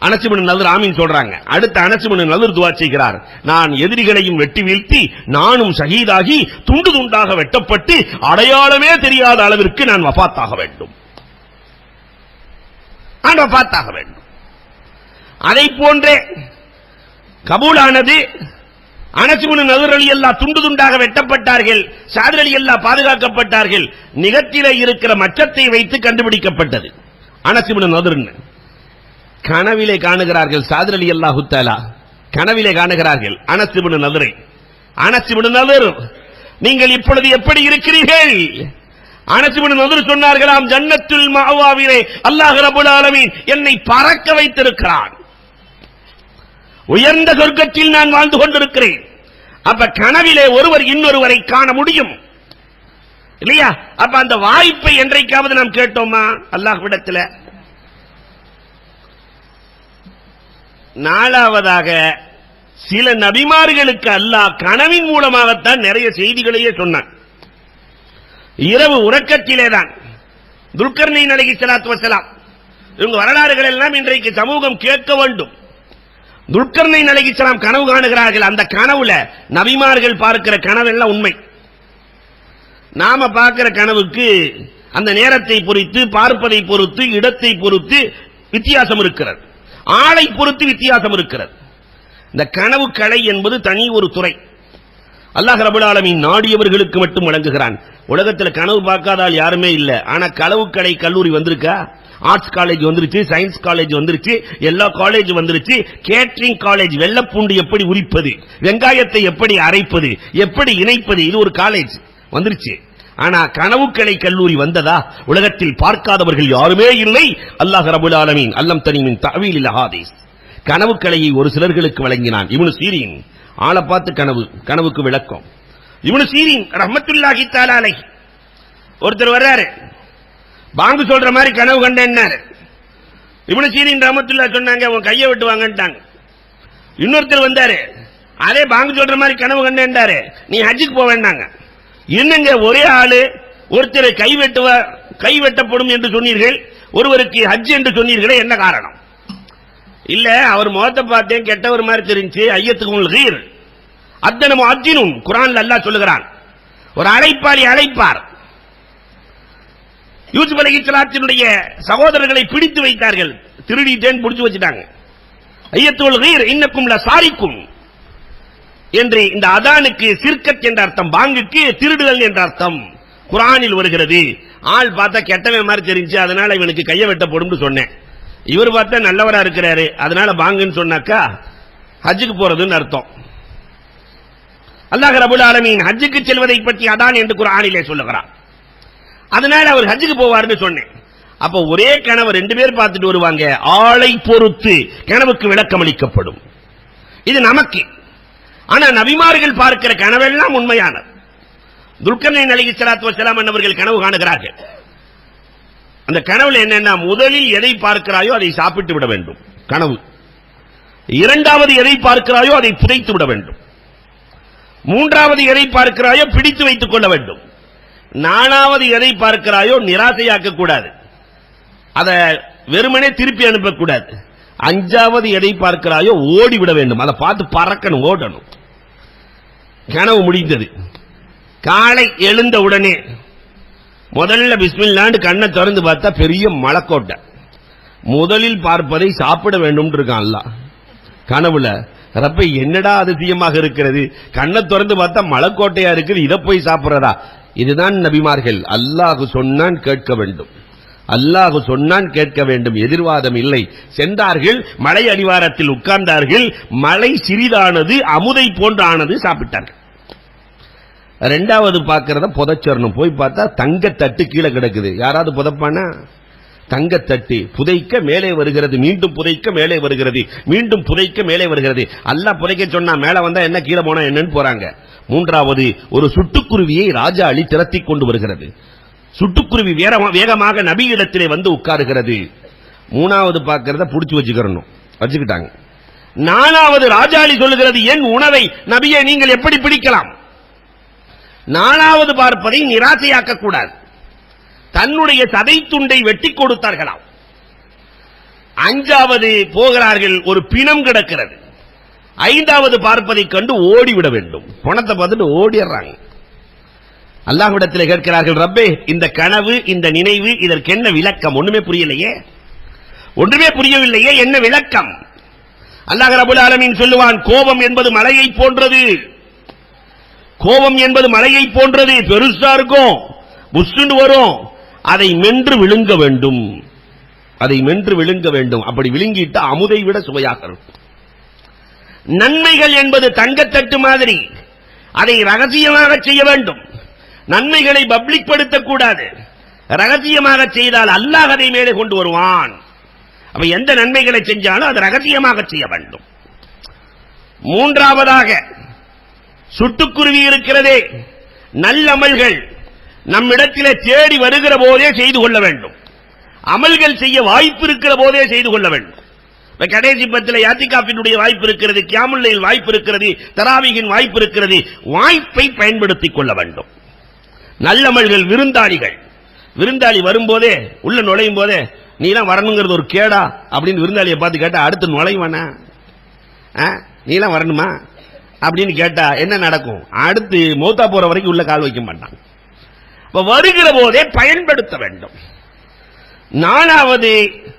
A: அனஸ் இப்னு நதுர் ஆமீன் சொல்றாங்க. அடுத்து அனஸ் இப்னு நதுர் துஆ செய்கிறார், நான் எதிரிகளையும் வெட்டி வீழ்த்தி நானும் ஷஹீதாகி துண்டு துண்டாக வெட்டப்பட்டு அடையாளமே தெரியாத அளவிற்கு நான் வஃபாத்தாக வேண்டும், நான் வஃபாத்தாக வேண்டும். அதை போன்றே கபூலானது. அனஸ் இப்னு நதுர் ரலியல்லாஹு துண்டு துண்டாக வெட்டப்பட்டார்கள், சாத் ரலியல்லாஹு பாதுகாக்கப்பட்டார்கள். நிகத்திலே இருக்கிற மச்சத்தை வைத்து கண்டுபிடிக்கப்பட்டது. அனஸ் இப்னு நதுர் கனவிலே காணுகிறார்கள். சாத் ரலியல்லாஹு தஆலா கனவிலே காணுகிறார்கள் அனஸ் இப்னு நதுரை. அனஸ் இப்னு நதுர், நீங்கள் இப்பொழுது எப்படி இருக்கிறீர்கள்? அனஸ் இப்னு நதுர் சொன்னார்களாம், ஜன்னத்துல் மஅவாவிலே அல்லாஹ் ரப்பல் ஆலமீன் என்னை பறக்க வைத்திருக்கிறான், உயர்ந்த சொர்க்கத்தில் நான் வாழ்ந்து கொண்டிருக்கிறேன். அப்ப கனவிலே ஒருவர் இன்னொருவரை காண முடியும் இல்லையா? அப்ப அந்த வாய்ப்பை என்றைக்காவது நாம் கேட்டோமா அல்லாஹ்விடத்தில்? நாலாவதாக, சில நபிமார்களுக்கு அல்லாஹ் கனவின் மூலமாகத்தான் நிறைய செய்திகளையே சொன்னான். இரவு உறக்கத்திலேதான் துல்கர்னைன் அலைஹிஸ்ஸலாத்து வஸலாம், இவங்க வரலாறுகள் எல்லாம் இன்றைக்கு சமூகம் கேட்க வேண்டும். துல்கர்னைன் அலைஹிஸ்ஸலாம் கனவு காணுகிறார்கள். அந்த கனவுல நபிமார்கள் பார்க்கிற கனவெல்லாம் உண்மை. நாம பார்க்கிற கனவுக்கு அந்த நேரத்தை பொறுத்து, பார்ப்பதை பொறுத்து, இடத்தை பொறுத்து வித்தியாசம் இருக்கிறது, ஆளை பொறுத்து வித்தியாசம் இருக்கிறது. இந்த கனவு கலை என்பது தனி ஒரு துறை. அல்லாஹ் ரப்பல் ஆலமீன் நாடியவர்களுக்கு மட்டும் வழங்குகிறான். உலகத்தில் கனவு பார்க்காதால் யாருமே இல்லை. ஆனா கனவு கலை கல்லூரி வந்திருக்கா? ஆர்ட்ஸ் காலேஜ் வந்துருச்சு, சயின்ஸ் காலேஜ் வந்துருச்சு, எல்லா காலேஜ் வந்துருச்சு. கேட்டரிங் காலேஜ், வெள்ளப்பூண்டு எப்படி உரிப்பது, வெங்காயத்தை எப்படி அரைப்பது, எப்படி இணைப்பது, இது ஒரு காலேஜ் வந்துருச்சு. ஆனா கனவு கலை கல்லூரி வந்ததா? உலகத்தில் பார்க்காதவர்கள் யாருமே இல்லை. அல்லாஹ் ரப்பல் ஆலமீன் அல்லம் தனீமின் தஅவீலில் அஹாதீஸ், கனவு கலையை ஒரு சிலர்களுக்கு வழங்கினான். இப்னு சீரின் ஆளை பார்த்து கனவுக்கு விளக்கம். இப்னு சீரின் ரஹ்மத்துல்லாஹி தஆலா அலைஹி ஒருத்தர் வர்றாரு, பாங்கு சொல்ற மாதிரி கனவு கண்டேன்னாரு. இப்னு சீரின் ரஹ்மத்துல்லாஹி சொன்னாங்க, உன் கையை விட்டு வாங்கன்ட்டாங்க. இன்னொருத்தர் வந்தாரு, அதே பாங்கு சொல்ற மாதிரி கனவு கண்டேன்டாரு, நீ ஹஜ்ஜுக்கு போக வேண்டாங்க. என்னங்க ஒரே ஆளு, ஒருத்தர் கை வெட்டப்படும் என்று சொன்னீர்கள், ஒருவருக்கு ஹஜ் என்று சொன்னீர்களே, என்ன காரணம்? இல்ல, அவர் முகத்தை பார்த்தேன் கெட்டவர் மாதிரி தெரிஞ்சு, ஐயத்துக்கு கீர் அத்தன முஅத்தினுன் குர்ஆன்ல அல்லாஹ் சொல்லுகிறான், ஒரு அழைப்பாளி அழைப்பார். யூசுப் அலைஹிஸ்ஸலாத்தினுடைய சகோதரர்களை பிடித்து வைத்தார்கள், திருடிட்டேன் பிடிச்சு வச்சுட்டாங்க. ஐயத்துல் கீர் இன்னக்கும் லசாரிக்கும் என்று இந்த அதானுக்கு சிர்கத் என்ற அர்த்தம், பாங்குக்கு திருடுதல் என்ற அர்த்தம் குர்ஆனில் வருகிறது. ஆள் பார்த்தா கெட்டவன் மாதிரி தெரிஞ்சு, அதனால இவனுக்கு கையை வெட்டப்படும் சொன்னேன். இவர் பார்த்தா நல்லவரா இருக்கிறாரு, அதனால பாங்குன்னு சொன்னாக்கா ஹஜ்ஜுக்கு போறதுன்னு அர்த்தம். அல்லாஹ் ரப்பல் ஆலமீன் ஹஜ்ஜுக்கு செல்வதை பற்றி அதான் என்று குர்ஆனிலே சொல்லுகிறான். அதனால அவர் ஹஜ்ஜுக்கு போவார்னு சொன்னேன். அப்ப ஒரே கனவு ரெண்டு பேர் பார்த்துட்டு வருவாங்க, ஆளை பொறுத்து கனவுக்கு விளக்கம் அளிக்கப்படும். இது நமக்கு. ஆனா நபிமார்கள் பார்க்கிற கனவெல்லாம் உண்மையானது. துல்கர்னைன் அலைஹிஸ்ஸலாத்து வஸலாம் அவர்கள் கனவு காணுகிறார்கள். அந்த கனவுல என்னன்னா, முதலில் எதை பார்க்கிறாயோ அதை சாப்பிட்டு விட வேண்டும் கனவு. இரண்டாவது எதை பார்க்கிறாயோ அதை புதைத்து விட வேண்டும். மூன்றாவது எதை பார்க்கிறாயோ பிடித்து வைத்துக் கொள்ள வேண்டும். நாலாவது எதை பார்க்கிறாயோ நிராசையாக்க கூடாது, அதை வெறுமனே திருப்பி அனுப்பக்கூடாது. அஞ்சாவது எதை பார்க்கிறாயோ ஓடிவிட வேண்டும், அதை பார்த்து பறக்கணும், ஓடணும். கனவு முடிந்தது. காலை எழுந்த உடனே முதல்ல பிஸ்மில்லான்னு கண்ணை திறந்து பார்த்தா பெரிய மலைக்கோட்டை. முதலில் பார்ப்பதை சாப்பிட வேண்டும் இருக்கான் அல்லாஹ் கனவுல. ரப்பை என்னடா அதிசயமாக இருக்கிறது, கண்ணை திறந்து பார்த்தா மலைக்கோட்டையா இருக்குது, இதை போய் சாப்பிடுறதா? இதுதான் நபிமார்கள். அல்லாஹ் சொன்னான் கேட்க வேண்டும், அல்லாஹ் சொன்னான் கேட்க வேண்டும், எதிர்வாதம் இல்லை. சென்றார்கள், மலை அடிவாரத்தில் உட்கார்ந்தார்கள், மலை சிறிதானது, அமுதை போன்றானது, சாப்பிட்டார்கள். ரெண்டாவது பார்க்கறத புதைச்சரணும். போய் பார்த்தா தங்கத்தட்டு கீழே கிடக்குது. யாராவது புதைப்பானா? தங்கத்தட்டு புதைக்க மேலே வருகிறது, மீண்டும் புதைக்க மேலே வருகிறது, மீண்டும் புதைக்க மேலே வருகிறது. அல்லாஹ் புதைக்க சொன்னா மேல வந்தா என்ன, கீழே போனா என்னன்னு போறாங்க. மூன்றாவது ஒரு சுட்டுக்குருவியை ராஜா அலி திரட்டி கொண்டு வருகிறது. சுட்டுக்குருவி வேகமாக நபியிடத்திலே வந்து உட்காருகிறது. மூணாவது பார்க்கறத புடிச்சு வச்சுக்கிட்டாங்க. நாலாவது ராஜாளி சொல்லுகிறது, என் உணவை நபியை நீங்கள் எப்படி பிடிக்கலாம்? நாலாவது பார்ப்பதை நிராசையாக்க கூடாது. தன்னுடைய சதை துண்டை வெட்டி கொடுத்தார்களாம். அஞ்சாவது போகிறார்கள், ஒரு பிணம் கிடக்கிறது. ஐந்தாவது பார்ப்பதை கண்டு ஓடிவிட வேண்டும். பணத்தை பார்த்துட்டு ஓடிடுறாங்க. அல்லாஹ்விடத்தில் கேட்கிறார்கள், ரப்பே இந்த கனவு, இந்த நினைவு, இதற்கு என்ன விளக்கம்? ஒண்ணுமே புரியலையே, ஒன்றுமே புரியவில்லையே, என்ன விளக்கம்? அல்லாஹ் ரப்பல் ஆலமீன் சொல்லுவான், கோபம் என்பது மலையை போன்றது, கோபம் என்பது மலையை போன்றது, பெருசா இருக்கும், புஷ்டு வரும், அதை மென்று விழுங்க வேண்டும், அதை மென்று விழுங்க வேண்டும். அப்படி விழுங்கிட்டு அமுதை விட சுவையாக இருக்கும். நன்மைகள் என்பது தங்கத்தட்டு மாதிரி, அதை ரகசியமாக செய்ய வேண்டும். நன்மைகளை பப்ளிக் படுத்தக்கூடாது. ரகசியமாக செய்தால் அல்லாஹ் அதை மேலே கொண்டு வருவான். அப்ப எந்த நன்மைகளை செஞ்சாலும் அது ரகசியமாக செய்ய வேண்டும். மூன்றாவதாக சுட்டுக்குருவி இருக்கிறதே, நல்ல அமல்கள் நம்மிடத்திலே தேடி வருகிற போதே செய்து கொள்ள வேண்டும். அமல்கள் செய்ய வாய்ப்பு இருக்கிற போதே செய்து கொள்ள வேண்டும். கடைசி பத்தில் யாத்திகாஃபினுடைய வாய்ப்பு இருக்கிறது, கியாமுல் லைல் வாய்ப்பு இருக்கிறது, தராவீகின் வாய்ப்பு இருக்கிறது. வாய்ப்பை பயன்படுத்திக் கொள்ள வேண்டும். நல்லமல்கள். விருந்தாளிகள், விருந்தாளி வரும்போதே, உள்ள நுழையும் போதே, நீ எல்லாம் வரணுங்கிறது ஒரு கேடா அப்படின்னு விருந்தாளியை பார்த்து கேட்டா அடுத்து நுழைவானா? நீ எல்லாம் வரணுமா அப்படின்னு கேட்டா என்ன நடக்கும்? அடுத்து மௌத்தா போற வரைக்கும் உள்ள கால் வைக்க மாட்டான். வருகிற போதே பயன்படுத்த வேண்டும். நாலாவது,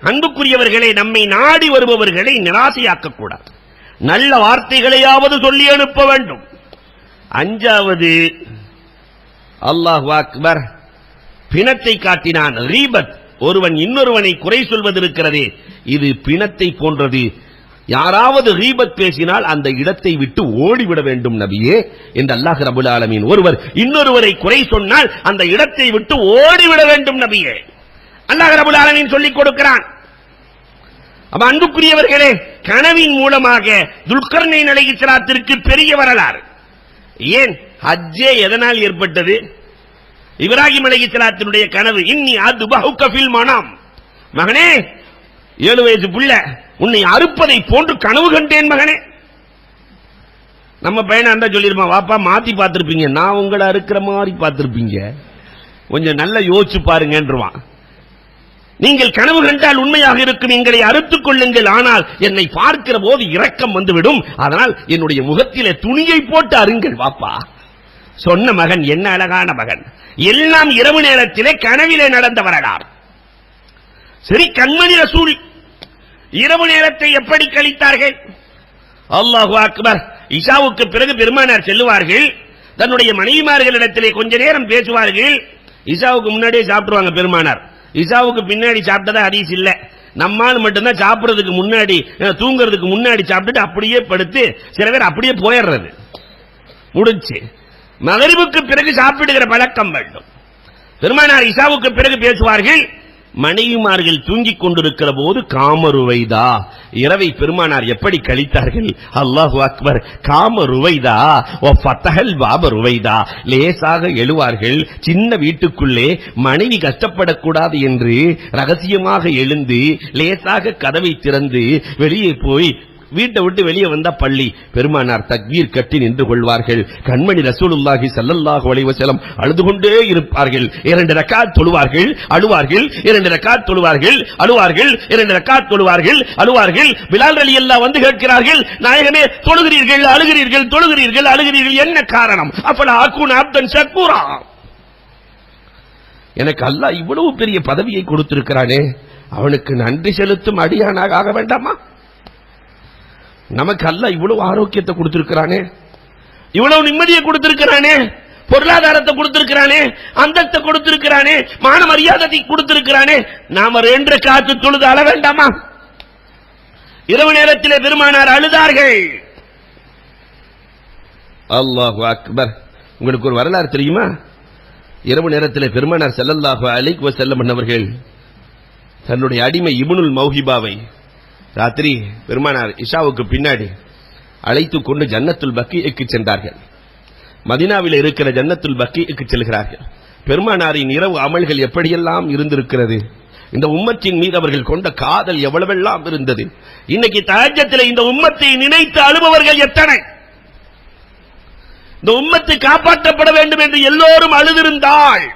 A: அன்புக்குரியவர்களை, நம்மை நாடி வருபவர்களை நிராசையாக்க கூடாது, நல்ல வார்த்தைகளையாவது சொல்லி அனுப்ப வேண்டும். அஞ்சாவது, அல்லாஹ் அக்பர், பிணத்தை காட்டினான். ரீபத், ஒருவன் இன்னொருவனை குறை சொல்வது இருக்கிறதே, இது பிணத்தை போன்றது. யாராவது ரீபத் பேசினால் அந்த இடத்தை விட்டு ஓடிவிட வேண்டும் நபியே என்று அல்லாஹ் ரப்பல் ஆலமீன். ஒருவர் இன்னொருவரை குறை சொன்னால் அந்த இடத்தை விட்டு ஓடிவிட வேண்டும் நபியே அல்லாஹ் ரப்பல் ஆலமீன் சொல்லிக் கொடுக்கிறான். அப்ப அன்புக்குரியவர்களே, கனவின் மூலமாக துல்கர்னைன் அலைஹிஸ்ஸலாத்திற்கு பெரிய வரலாறு. ஏன் ஹஜ்ஜே எதனால் ஏற்பட்டது? இப்ராஹிம் அலைஹிஸ்ஸலாத்தினுடைய கனவு. இன்னி அதுபஹுக ஃபில் மனாம், மகனே 7 வயசு புள்ள, உன்னை அறுப்பதை போன்று கனவு கண்டேன் மகனே. நம்ம பையனா இருந்தா சொல்லிருமா, வாப்பா மாத்தி பார்த்திருப்பீங்க, நான் உங்களை அறுக்கிற மாதிரி பார்த்திருப்பீங்க, கொஞ்சம் நல்லா யோசிச்சு பாருங்கன்றுவான். நீங்கள் கனவு கண்டால் உண்மையாக இருக்கும், எங்களை அறுத்துக் கொள்ளுங்கள், ஆனால் என்னை பார்க்கிற போது இரக்கம் வந்துவிடும், அதனால் என்னுடைய முகத்திலே துணியை போட்டு அருங்கள் வாப்பா. சொன்ன மகன் என்ன அழகான மகன். எல்லாம் இரவு நேரத்திலே கனவிலே நடந்த வரலாறு. சரி, கண்மணி ரசூல் இரவு நேரத்தை எப்படி கழித்தார்கள்? அல்லாஹு அக்பர். இஷாவுக்கு பிறகு பெருமானார் செல்லுவார்கள், தன்னுடைய மனைவிமார்களிடத்திலே கொஞ்ச நேரம் பேசுவார்கள். இஷாவுக்கு முன்னாடியே சாப்பிடுவாங்க பெருமானார். இஷாவுக்கு பின்னாடி சாப்பிட்டதா ஹதீஸ் இல்ல. நம்மால் மட்டும்தான் சாப்பிடுறதுக்கு முன்னாடி, தூங்குறதுக்கு முன்னாடி சாப்பிட்டுட்டு அப்படியே படுத்து, சில பேர் அப்படியே போயிடுறது முடிச்சு. மகரிபுக்கு பிறகு சாப்பிடுகிற பழக்கம் வேண்டும். பெருமானார் இஷாவுக்கு பிறகு பேசுவார்கள். மனைவிமார்கள் தூங்கிக் கொண்டிருக்கிற போது காமருவைதா, இரவை பெருமானார் எப்படி கழித்தார்கள்? அல்லாஹு அக்பர். காமருவைதா ஓ ஃபத்தஹல் பாப ருவைதா, லேசாக எழுவார்கள். சின்ன வீட்டுக்குள்ளே மனைவி கஷ்டப்படக்கூடாது என்று ரகசியமாக எழுந்து லேசாக கதவை திறந்து வெளியே போய் வீட்டை விட்டு வெளியே வந்தா பள்ளி. பெருமானார் தக்பீர் கட்டி நின்று கொள்வார்கள். கண்மணி ரசூலுல்லாஹி ஸல்லல்லாஹு அலைஹி வஸல்லம் அழுது கொண்டே இருப்பார்கள். 2 ரக்காத் தொழுவார்கள், அழுவார்கள், 2 ரக்காத் தொழுவார்கள், அழுவார்கள், 2 ரக்காத் தொழுவார்கள், அழுவார்கள். பிலால் ரலியல்லாஹு வந்து கேட்கிறார்கள், நாயகமே தொழுகிறீர்கள், அழுகிறீர்கள், தொழுகிறீர்கள், அழுகிறீர்கள், என்ன காரணம்? அப்பலா அகுன அப்தன் ஷக்கூரா, எனக்கு அல்லாஹ் இவ்வளவு பெரிய பதவியை கொடுத்திருக்கிறானே, அவனுக்கு நன்றி செலுத்தும் அடியானாக ஆக வேண்டாமா? நமக்கு அல்லாஹ் இவ்வளவு ஆரோக்கியத்தை கொடுத்திருக்கிறானே, இவ்வளவு நிம்மதியை கொடுத்திருக்கிறானே, பொருளாதாரத்தை கொடுத்திருக்கிறானே, அந்தஸ்தை கொடுத்திருக்கிறானே, மான மரியாதை கொடுத்திருக்கிறானே, நாம 2 ரக்காத்து தொழுது அழ வேண்டாமா? இரவு நேரத்திலே பெருமானார் அழுதார்கள். அல்லாஹு அக்பர். உங்களுக்கு ஒரு வரலாறு தெரியுமா? இரவு நேரத்தில் பெருமானார் ஸல்லல்லாஹு அலைஹி வஸல்லம் அவர்கள் தன்னுடைய அடிமை இப்னுல் மௌஹிபாவை ராத்திரி பெருமானார் இஷாவுக்கு பின்னாடி அழைத்துக் கொண்டு ஜன்னத்துல் பக்கீக்கு சென்றார்கள். மதீனாவில் இருக்கிற ஜன்னத்துல் பக்கீக்கு செல்கிறார்கள். பெருமானாரின் இரவு அமல்கள் எப்படியெல்லாம் இருந்திருக்கிறது, இந்த உம்மத்தின் மீது அவர்கள் கொண்ட காதல் எவ்வளவெல்லாம் இருந்தது. இன்னைக்கு தஹஜ்ஜுதிலே இந்த உம்மத்தை நினைத்து அழுபவர்கள் எத்தனை? இந்த உம்மத்து காப்பாற்றப்பட வேண்டும் என்று எல்லோரும் அழுதிருந்தால்,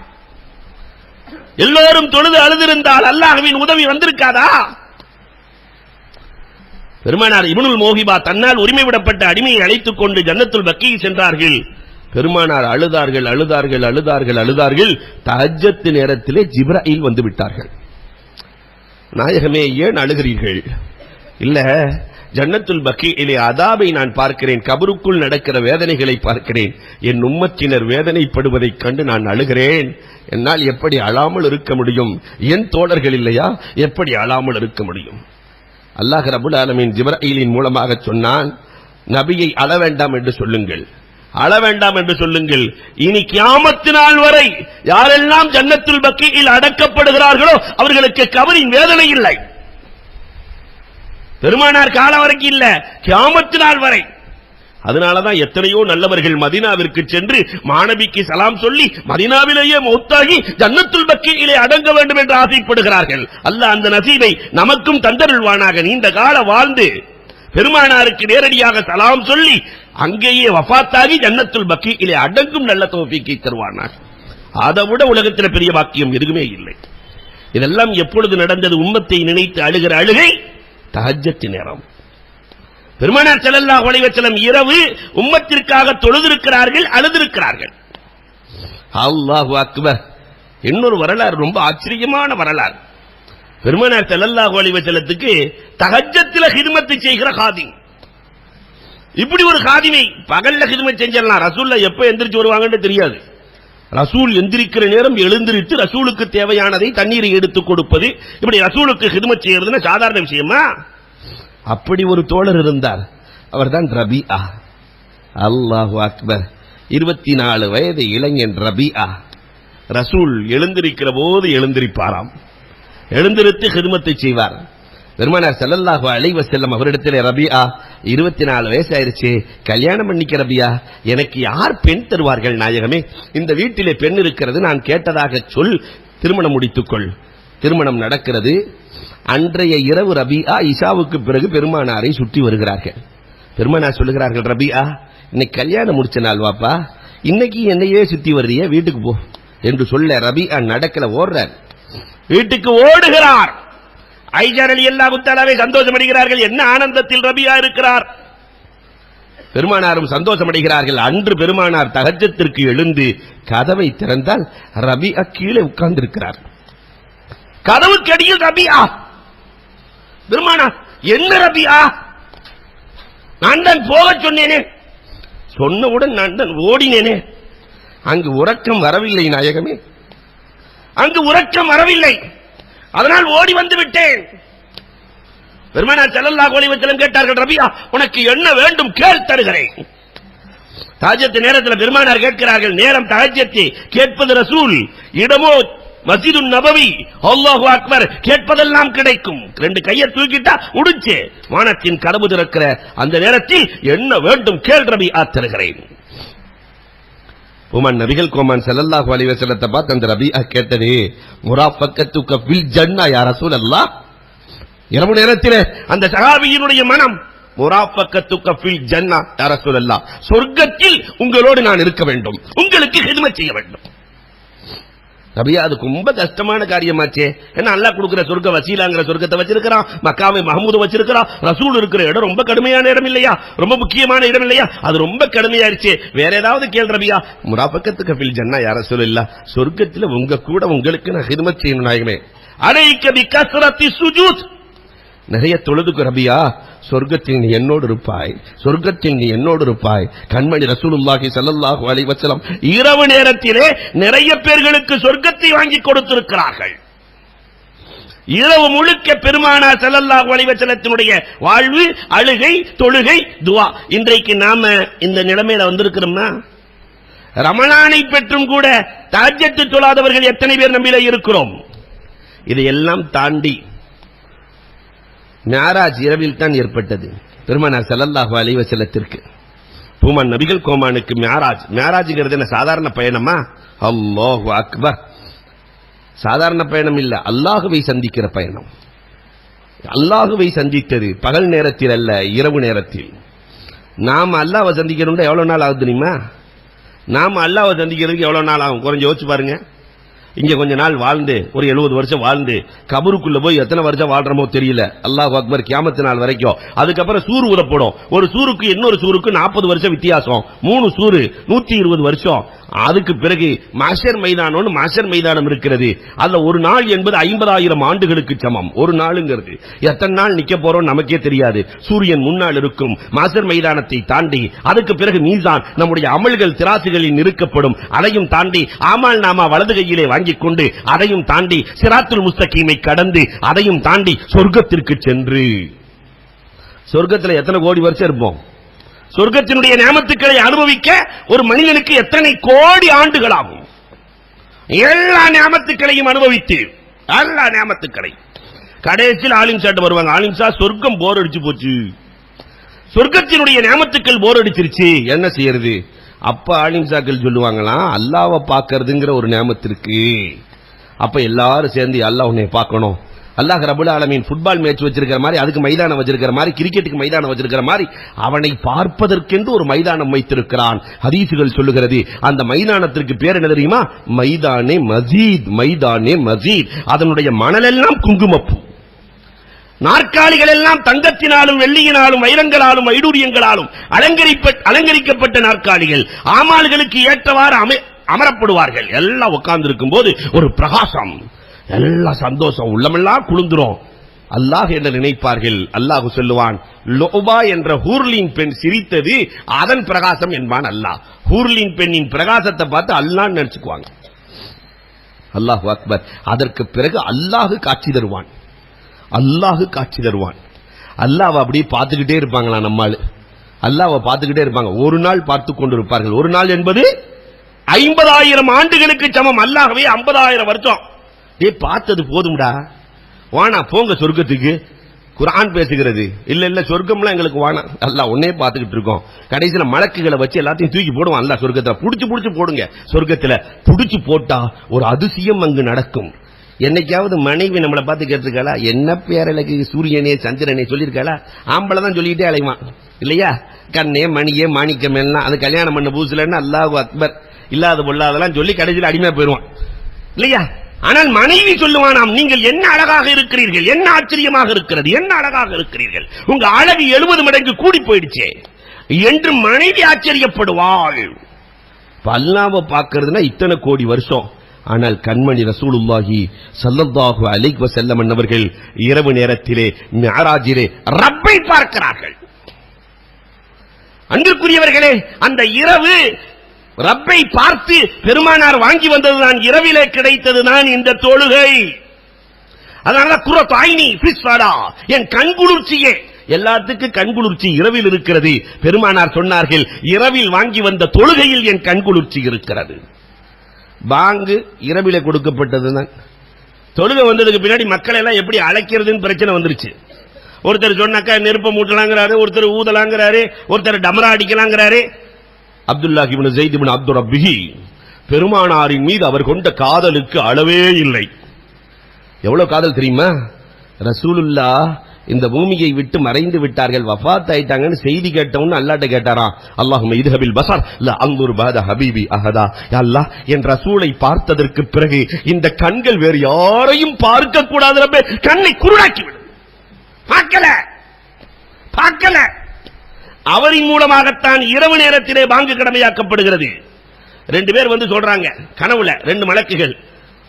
A: எல்லோரும் தொழுது அழுதிருந்தால் அல்லாஹ்வின் உதவி வந்திருக்காதா? பெருமானார் இப்னுல் மௌஹிபா தன்னால் உரிமை விடப்பட்ட அடிமையை அழைத்துக் கொண்டு ஜன்னத்துல் பக்கீ சென்றார்கள். பெருமானார் அழுதார்கள் அழுதார்கள் அழுதார்கள் அழுதார்கள். தஹஜ்ஜத் நேரத்திலே ஜிப்ராயில் வந்து விட்டார்கள். நாயகமே, ஏன் அழுகிறீர்கள்? இல்ல, ஜன்னத்துல் பக்கீயிலே அதாபை நான் பார்க்கிறேன், கபருக்குள் நடக்கிற வேதனைகளை பார்க்கிறேன், என் உம்மத்தினர் வேதனைப்படுவதைக் கண்டு நான் அழுகிறேன். என்னால் எப்படி அழாமல் இருக்க முடியும்? என் தோழர்கள் இல்லையா, எப்படி அழாமல் இருக்க முடியும்? அல்லாஹ் ரப்பல் ஆலமீன் ஜிப்ராயிலின் மூலமாக சொன்னான், நபியை அழ வேண்டாம் என்று சொல்லுங்கள், அழ வேண்டாம் என்று சொல்லுங்கள். இனி கியாமத் நாள் வரை யாரெல்லாம் ஜன்னத்துல் பக்கீயில் அடக்கப்படுகிறார்களோ அவர்களுக்கு கபரின் வேதனை இல்லை. பெருமானார் காலம் வரைக்கும் இல்ல, கியாமத் நாள் வரை. அதனாலதான் எத்தனையோ நல்லவர்கள் மதீனாவிற்கு சென்று மாணவிக்கு சலாம் சொல்லி மதீனாவிலேயே மௌத்தாகி ஜன்னத்துல் பக்கீயிலே அடங்க வேண்டும் என்று ஆசைப்படுகிறார்கள். அல்லாஹ் அந்த நசீபை நமக்கும் தந்தருள்வானாக. நீண்ட கால வாழ்ந்து பெருமானாருக்கு நேரடியாக சலாம் சொல்லி அங்கேயே வஃபாத்தாகி ஜன்னத்துல் பக்கீயிலே அடங்கும் நல்ல தௌஃபீக்கை தருவானாக. அதை விட உலகத்தில் பெரிய வாக்கியம் எதுவுமே இல்லை. இதெல்லாம் எப்பொழுது நடந்தது? உம்மத்தை நினைத்து அழுகிற அழுகை தஹஜ்ஜத் நேரம். பெருமானார் ஸல்லல்லாஹு அலைஹி வஸல்லம் இரவு உம்மத்திற்காக தொழுதிருக்கிறார்கள், அழுதிருக்கிறார்கள். அல்லாஹு அக்பர். இன்னொரு வரலாறு, ரொம்ப ஆச்சரியமான வரலாறு. பெருமானார் ஸல்லல்லாஹு அலைஹி வஸல்லத்துக்கு தஹஜ்ஜத்தில ஹித்மத் செய்கிற காதிம், இப்படி ஒரு காதிமை பகல்ல ஹித்மத் செஞ்சிடலாம். ரசூல்ல எப்ப எந்திரிச்சு வருவாங்கன்னு தெரியாது. ரசூல் எந்திரிக்கிற நேரம் எழுந்திரித்து ரசூலுக்கு தேவையானதை தண்ணீரை எடுத்துக் கொடுப்பது, இப்படி ரசூலுக்கு ஹித்மத் செய்யறதுன்னா சாதாரண விஷயமா? அப்படி ஒரு தோழர் இருந்தார், அவர்தான் ரபிஆ. அல்லாஹு அக்பர். 24 வயது இளைஞன் ரபிஆ. ரசூல் எழுந்திருக்கிற போது எழுந்திருப்பாராம், எழுந்திருத்து ஹித்மத்தை செய்வார். பெருமானார் ஸல்லல்லாஹு அலைஹி வஸல்லம் அவரிடத்திலே, ரபிஆ 24 வயசு ஆயிருச்சு, கல்யாணம் பண்ணிக்க ரபிஆ, எனக்கு யார் பெண் தருவார்கள் நாயகமே? இந்த வீட்டிலே பெண் இருக்கிறது, நான் கேட்டதாக சொல், திருமணம் முடித்துக்கொள். திருமணம் நடக்கிறது. அன்றைய இரவு ரபிஆ இஷாவுக்கு பிறகு பெருமானாரை சுற்றி வருகிறார்கள். பெருமானார் சொல்லுகிறார்கள், ரபிஆ இன்னைக்கு கல்யாணம் முடிச்ச நாள் வாப்பா, இன்னைக்கு என்னையே சுத்தி வருறிய, வீட்டுக்கு போ என்று சொல்ல ரபிஆ நடக்கல, ஓடுறார், வீட்டுக்கு ஓடுகிறார். ஆயிஷா ரலியல்லாஹு தஆலாவை சந்தோஷம் அடைகிறார்கள். என்ன ஆனந்தத்தில் ரபிஆ இருக்கிறார். பெருமானாரும் சந்தோஷம் அடைகிறார்கள். அன்று பெருமானார் தஹஜ்ஜத்திற்கு எழுந்து கதவை திறந்தால் ரபிஆ கீழே உட்கார்ந்து இருக்கிறார். கதவுக்கு அடியில் ரபிஆ. பெருமானார், என்ன ரபிஆ, நான் தான் போக சொன்னேனே, சொன்னவுடன் நான் தான் ஓடினேனே, அங்கு உறக்கம் வரவில்லை நாயகமே, அங்கு உறக்கம் வரவில்லை, அதனால் ஓடி வந்து விட்டேன். பெருமானார் ஸல்லல்லாஹு அலைஹி வஸல்லம் கேட்டார்கள், ரபிஆ உனக்கு என்ன வேண்டும் கேள், தருகிறேன். தஹஜ்ஜத் நேரத்தில் பெருமானார் கேட்கிறார்கள். நேரம் தஹஜ்ஜத், கேட்பது ரசூல், இடமோ மஸ்ஜிதுன் நபவி. அல்லாஹு அக்பர். கேட்பதெல்லாம் கிடைக்கும். 2 கையை தூக்கிட்டா முடிச்சு வானத்தின் கதவு திறக்கிற அந்த நேரத்தில் என்ன வேண்டும் கேள் ரபிஆ, தருகிறேன். உமன் நபிகள் கோமான் ஸல்லல்லாஹு அலைஹி வஸல்லத்தை பார்த்து அந்த ரபிஆ கேட்டது, முராஃபகத்துக ஃபில் ஜன்னா யா ரசூலல்லாஹ். இரவு நேரத்தில் அந்த சஹாபியினுடைய மனம், முராஃபகத்துக ஃபில் ஜன்னா யா ரசூலல்லாஹ், சொர்க்கத்தில் உங்களோடு நான் இருக்க வேண்டும், உங்களுக்கு ஹித்மத் செய்ய வேண்டும். ரபிஆ அதுக்கு ரொம்ப கஷ்டமான காரியமாச்சே. ஏன்னா அல்லாஹ் கொடுக்கிற சொர்க்க வசீலாங்கிற சொர்க்கத்தை வச்சிருக்கிறான், மக்காவை மஹமூது வச்சிருக்கிறான், ரசூல் இருக்கிற இடம் ரொம்ப கடுமையான இடம் இல்லையா, ரொம்ப முக்கியமான இடம் இல்லையா, அது ரொம்ப கடுமையாயிருச்சு. வேற ஏதாவது கேள் ரபிஆ. முராஃபகத்துக ஃபில் ஜன்னா யா ரசூலல்லாஹ், சொர்க்கத்தில் உங்க கூட உங்களுக்கு நான் ஹித்மத் செய்யணும் நாயகமே. அலைக பிகஸ்ரத்தி சுஜூத், நிறைய தொழுதுக்கு ரபியா, சொர்க்கத்தில் நீ என்னோடு இருப்பாய், சொர்க்கத்தில் நீ என்னோடு இருப்பாய். கண்மணி ரசூலுல்லாஹி ஸல்லல்லாஹு அலைஹி வஸல்லம் இரவு நேரத்திலே நிறைய பேர்களுக்கு சொர்க்கத்தை வாங்கி கொடுத்திருக்கிறார்கள். இரவு முழுக்க பெருமானார் ஸல்லல்லாஹு அலைஹி வஸல்லத்தினுடைய வாழ்வு, அழுகை, தொழுகை, துஆ. இன்றைக்கு நாம இந்த நிலைமையில வந்திருக்கிறோம்னா, ரமலானை பெற்றும் கூட தஹஜ்ஜத் தொழாதவர்கள் எத்தனை பேர் நம்மிலே இருக்கிறோம்? இதையெல்லாம் தாண்டி மிஅராஜ் இரவில் தான் ஏற்பட்டது பெருமானார் ஸல்லல்லாஹு அலைஹி வஸல்லத்திற்கு. பூமான் நபிகள் கோமானுக்கு மிஅராஜ்ங்கிறது என்ன சாதாரண பயணமா? அல்லாஹு அக்பர். சாதாரண பயணம் இல்ல, அல்லாஹுவை சந்திக்கிற பயணம். அல்லாஹுவை சந்தித்தது பகல் நேரத்தில் அல்ல, இரவு நேரத்தில். நாம அல்லாஹ்வை சந்திக்கணும்னா எவ்வளவு நாள் ஆகுது தெரியுமா? நாம அல்லாஹ்வை சந்திக்கிறதுக்கு எவ்வளவு நாள் ஆகும்? கொஞ்சம் யோசிச்சு பாருங்க. இங்க கொஞ்ச நாள் வாழ்ந்து ஒரு 70 வருஷம் வாழ்ந்து கபருக்குள்ள போய் எத்தனை வருஷம் வாழ்றமோ தெரியல. அல்லாஹ் அக்பர். கியாமத் நாள் வரைக்கும். அதுக்கப்புறம் சூறு ஊதப்படும். ஒரு சூருக்கு இன்னொரு சூருக்கு 40 வருஷம் வித்தியாசம். 3 சூறு 120 வருஷம். அதுக்கு பிறகு மஹ்ஷர் மைதானம், மஹ்ஷர் மைதானம் இருக்கிறது. அதுல ஒரு நாள் என்பது 50,000 ஆண்டுகளுக்கு சமம். ஒரு நாளுங்கிறது எத்தனை நாள் நிக்க போறோம் நமக்கே தெரியாது. சூரியன் முன்னால் இருக்கும். மஹ்ஷர் மைதானத்தை தாண்டி அதுக்கு பிறகு மீசான், நம்முடைய அமல்கள் திராசுகளில் நிறுக்கப்படும். அதையும் தாண்டி ஆமால் நாமா வலது கையிலே வாங்கிக் கொண்டு, அதையும் தாண்டி சிராத்துல் முஸ்தகீமை கடந்து, அதையும் தாண்டி சொர்க்கத்திற்கு சென்று, சொர்க்கத்தில் எத்தனை கோடி வருஷம் இருப்போம்? சொர்க்கத்தினுடைய நியமத்துக்களை அனுபவிக்க ஒரு மனிதனுக்கு எத்தனை கோடி ஆண்டுகள் ஆகும்? எல்லா நியமத்துக்களையும் அனுபவித்து, எல்லா நியமத்துக்களை கடைசியில் ஆலிம் சாட்டு வருவாங்க. ஆலிம் சா, சொர்க்கம் போர் அடிச்சு போச்சு, சொர்க்கத்தினுடைய நியமத்துக்கள் போர் அடிச்சிருச்சு, என்ன செய்யறது? அப்ப ஆலிம் சாக்கள் சொல்லுவாங்களாம், அல்லாஹ்வை பார்க்கிறதுங்கிற ஒரு நியமத்திற்கு. அப்ப எல்லாரும் சேர்ந்து அல்லாஹ் உன்னை பார்க்கணும். அல்லாஹ் ரப்பல் ஆலமீன் ஃபுட்பால் மேட்ச் வச்சிருக்கிற மாதிரி, அதுக்கு மைதானம் வச்சிருக்கிற மாதிரி, கிரிக்கெட்டுக்கு மைதானம் வச்சிருக்கிற மாதிரி அவனை பார்ப்பதற்கென்று ஒரு மைதானம் வைத்திருக்கிறான். ஹதீசுகள் சொல்லுகிறது. அந்த மைதானத்திற்கு பேர் என்ன தெரியுமா? மைதானே மஜீத். மைதானே மஜீத். அதனுடைய மணலெல்லாம் குங்குமப்பூ, நாற்காலிகள் எல்லாம் தங்கத்தினாலும் வெள்ளியினாலும் வைரங்களாலும் வைடூரியங்களாலும் அலங்கரிக்கப்பட்ட நாற்காலிகள். ஆமால்களுக்கு ஏற்றவாறு அமரப்படுவார்கள். எல்லாம் உட்கார்ந்து இருக்கும் போது ஒரு பிரகாசம், எல்லாம் சந்தோஷம், உள்ளமெல்லாம் குளிர்ந்துரும். அல்லாஹ் என்ன நினைப்பார்கள்? அல்லாஹ் சொல்லுவான், லோபா என்ற ஹூர்லின் பெண் சிரித்தது அதன் பிரகாசம் என்பான் அல்லாஹ். ஹூர்லின் பெண்ணின் பிரகாசத்தை பார்த்து அல்லாஹ் நினைச்சுக்குவாங்க. அல்லாஹு அக்பர். அதற்கு பிறகு அல்லாஹ் காட்சி தருவான். அல்லாஹ் காட்சி தருவான். அல்லாஹ் அப்படியே பார்த்துக்கிட்டே இருப்பாங்களா நம்மால்? அல்லாஹ்வை பார்த்துக்கிட்டே இருப்பாங்க. ஒரு நாள் பார்த்து கொண்டிருப்பார்கள். ஒரு நாள் என்பது 50,000 ஆண்டுகளுக்கு சமம். அல்லாஹ்வே 50,000 வருஷம் பார்த்தது போதும்டா, வானா போங்க சொர்க்கத்துக்கு. குர்ஆன் பேசுகிறது. இல்ல சொர்க்கம்லாம் எங்களுக்கு வானா, அல்லாஹ் ஒன்னே பார்த்துக்கிட்டு இருக்கோம். கடைசியில மலக்குகளை வச்சு எல்லாத்தையும் தூக்கி போடுவான் அல்லாஹ் சொர்க்கத்துல. புடிச்சு போடுங்க. சொர்க்கத்துல புடிச்சு போட்டா ஒரு அதிசயம் அங்கு நடக்கும். என்னைக்காவது மனைவி நம்மளை பார்த்து கேட்டிருக்காளா? என்ன பேரழகு சூரியனே சந்திரனே சொல்லியிருக்காளா? ஆம்பளை தான் சொல்லிக்கிட்டே அலைவான் இல்லையா? கண்ணே மணியே மாணிக்கம் எல்லாம் அது கல்யாணம் பண்ண பூசுலன்னு அல்லாஹு அக்பர் இல்லாத பொல்லாதெல்லாம் சொல்லி கடைசியில் அடிமையா போயிடுவான் இல்லையா? ஆனால் மனைவி சொல்லுவானாம், நீங்கள் என்ன அழகாக இருக்கிறீர்கள், என்ன ஆச்சரியமாக இருக்கிறது, என்ன அழகாக இருக்கிறீர்கள், உங்க அழகு 70 மடங்கு கூடி போயிடுச்சே என்று மனைவி ஆச்சரியப்படுவாள். அல்லாஹ்வை பார்க்கிறதுனா இத்தனை கோடி வருஷம். ஆனால் கண்மணி ரசூலுல்லாஹி ஸல்லல்லாஹு அலைஹி வஸல்லம் அவர்கள் இரவு நேரத்திலே மிஅராஜிலே ரப்பை பார்க்கிறார்கள். அன்பிற்குரியவர்களே, அந்த இரவு ரப்பை பார்த்து பெருமானார் வாங்கி வந்ததுதான், இரவிலே கிடைத்ததுதான் இந்த தொழுகை. அதனால குர்ரத்து ஐனி ஃபிஸ் ஸலா, என் கண்குளிர்ச்சியே. எல்லாத்துக்கும் கண்குளிர்ச்சி இரவில் இருக்கிறது. பெருமானார் சொன்னார்கள், இரவில் வாங்கி வந்த தொழுகையில் என் கண்குளிர்ச்சி இருக்கிறது. பாங்கு இரவிலே கொடுக்கப்பட்டதுதான். தொழுகை வந்ததுக்கு பின்னாடி மக்கள் எல்லாம் எப்படி அழைக்கிறதுன்னு பிரச்சனை வந்துருச்சு. ஒருத்தர் சொன்னாக்கா நெருப்ப மூட்டலாங்கிறாரு, ஒருத்தர் ஊதலாங்கிறாரு, ஒருத்தர் டமரா அடிக்கலாங்கிறாரு. அப்துல்லாஹ் இப்னு ஸைத் இப்னு அப்து ரப்பிஹி, பெருமானாரின் மீது அவர் கொண்ட காதலுக்கு அளவே இல்லை. எவ்வளவு காதல் தெரியுமா? ரசூலுல்லாஹ் இந்த பூமியை விட்டு மறைந்து விட்டார்கள், வஃபாத் ஆயிட்டாங்கன்னு செய்தி கேட்டவன்னு அல்லாஹ்ட்ட கேட்டாராம். அல்லாஹும்ம இத்ஹபில் பஸர் லா அன்துர் பாத ஹபீபி அஹதா. யா அல்லாஹ், என் ரசூலை பார்த்ததற்கு பிறகு இந்த கண்கள் வேறு யாரையும் பார்க்க கூடாது ரப்பே, கண்ணை குருடாக்கி விடு. பார்க்கல. அவரின் மூலமாகத்தான் இரவு நேரத்திலே பாங்கு கடமையாக்கப்படுகிறது. 2 பேர் வந்து சொல்றாங்க கனவுல, 2 மலக்குகள்.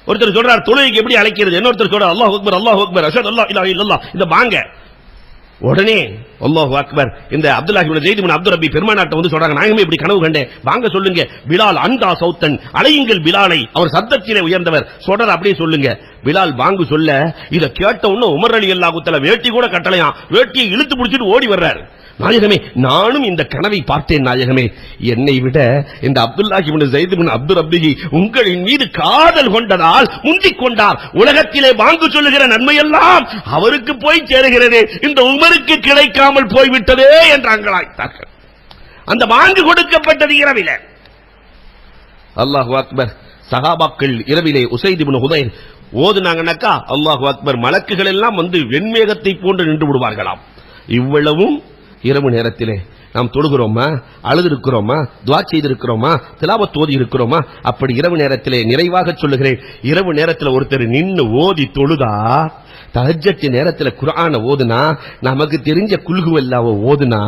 A: ஒருத்தர் சொல்றார் தொழுகைக்கு எப்படி அழைக்கிறது, இன்னொருத்தர் சொல்றார் அல்லாஹ் அக்பர் அல்லாஹ் அக்பர் அஷ்ஹது அல்லா இலாஹா இல்லல்லாஹ் இந்த பாங்க. உடனே அல்லாஹு அக்பர், இந்த அப்துல்லாஹ் இப்னு ஸைத் இப்னு அப்து ரப்பி பெருமானாட்ட வந்து சொல்றாங்க, நாயகமே இப்படி கனவு கண்டேன், வாங்க சொல்லுங்க. பிலால் அன்தா சௌத்தன், அழையுங்கள் பிலாலை, அவர் சத்தத்திலே உயர்ந்தவர், சொல்ற அப்படியே சொல்லுங்க. பிலால் வாங்கு சொல்ல, இத கேட்ட உடனே உமர் ரலியல்லாஹு தஆலா வேட்டி கூட கட்டளையா, வேட்டியை இழுத்து பிடிச்சிட்டு ஓடி வர்றாரு. நாயகமே, நானும் இந்த கனவை பார்த்தேன் நாயகமே, என்னை விட இந்த அப்துல்லாஹ் இப்னு ஸைத் இப்னு அப்து ரப்பி உங்களின் மீது காதல் கொண்டதால் முந்திக் கொண்டார். உலகத்திலே வாங்கு சொல்லுகிற நன்மையெல்லாம் அவருக்கு போய் சேருகிறது, இந்த உமருக்கு கிடைக்காமல் போய்விட்டதே என்று அங்கலாய்த்தார்கள். அந்த வாங்கு கொடுக்கப்பட்டது இரவில. அல்லாஹு அக்பர். சஹாபாக்கள் இரவிலே உஸைத் இப்னு ஹுதைர் ஓதுனாங்கன்னாக்கா அல்லாஹு அக்பர், மலக்குகள் எல்லாம் வந்து வெண்மேகத்தை போன்று நின்று விடுவார்களாம். இவ்வளவும் இரவு நேரத்திலே நாம் தொழுகிறோமா, அழுதிருக்கிறோமா, துஆ செய்திருக்கிறோமா, திலாவத் ஓதி இருக்கிறோமா? அப்படி இரவு நேரத்திலே நிறைவாக சொல்லுகிறேன், இரவு நேரத்தில் ஒருத்தர் நின்று ஓதி தொழுதா, தஹஜ்ஜத் நேரத்தில் குர்ஆனை ஓதுனா, நமக்கு தெரிஞ்ச குல்ஹுவல்லாஹ் ஓதுனா,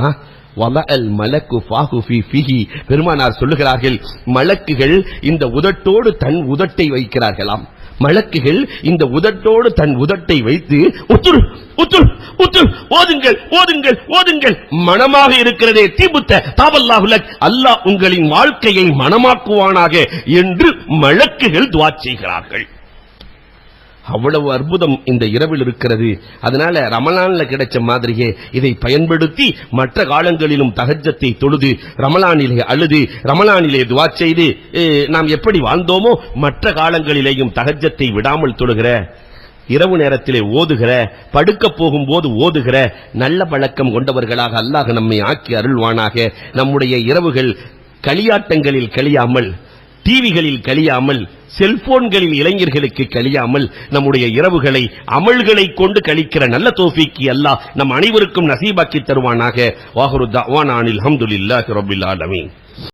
A: வலஅல் மலக்கு ஃபாஹு ஃபீ ஃபிஹி, பெருமானார் சொல்லுகிறார்கள், மலக்குகள் இந்த உதட்டோடு தன் உதட்டை வைக்கிறார்களாம். மலக்குகள் இந்த உதட்டோடு தன் உதட்டை வைத்து உத்துல் உத்துல் உத்துல் ஓதுங்கள் ஓதுங்கள் ஓதுங்கள், மனமாக இருக்கிறதே தீபுத்த தாவல்லாஹு லக், அல்லாஹ் உங்களின் வாழ்க்கையை மனமாக்குவானாக என்று மலக்குகள் துஆ செய்கிறார்கள். அவ்வளவு அற்புதம் இந்த இரவில் இருக்கிறது. அதனால ரமலான்ல கிடைச்ச மாதிரியே இதை பயன்படுத்தி மற்ற காலங்களிலும் தஹஜ்ஜத்தை தொழுது, ரமலானிலே அழுது, ரமலானிலே துஆ செய்து நாம் எப்படி வாழ்ந்தோமோ மற்ற காலங்களிலேயும் தஹஜ்ஜத்தை விடாமல் தொழுகிற, இரவு நேரத்திலே ஓதுகிற, படுக்க போகும்போது ஓதுகிற நல்ல பழக்கம் கொண்டவர்களாக அல்லாஹ் நம்மை ஆக்கி அருள்வானாக. நம்முடைய இரவுகள் களியாட்டங்களில் கழியாமல், டிவிகளில் கழியாமல், செல்போன்களில் இளைஞர்களுக்கு கழியாமல், நம்முடைய இரவுகளை அமல்களை கொண்டு கழிக்கிற நல்ல தௌஃபீக்கை அல்லாஹ் நம் அனைவருக்கும் நசீபாக்கி தருவானாக. வாஹிரு தஅவானா அனில் ஹம்துலில்லாஹி ரப்பில் ஆலமீன்.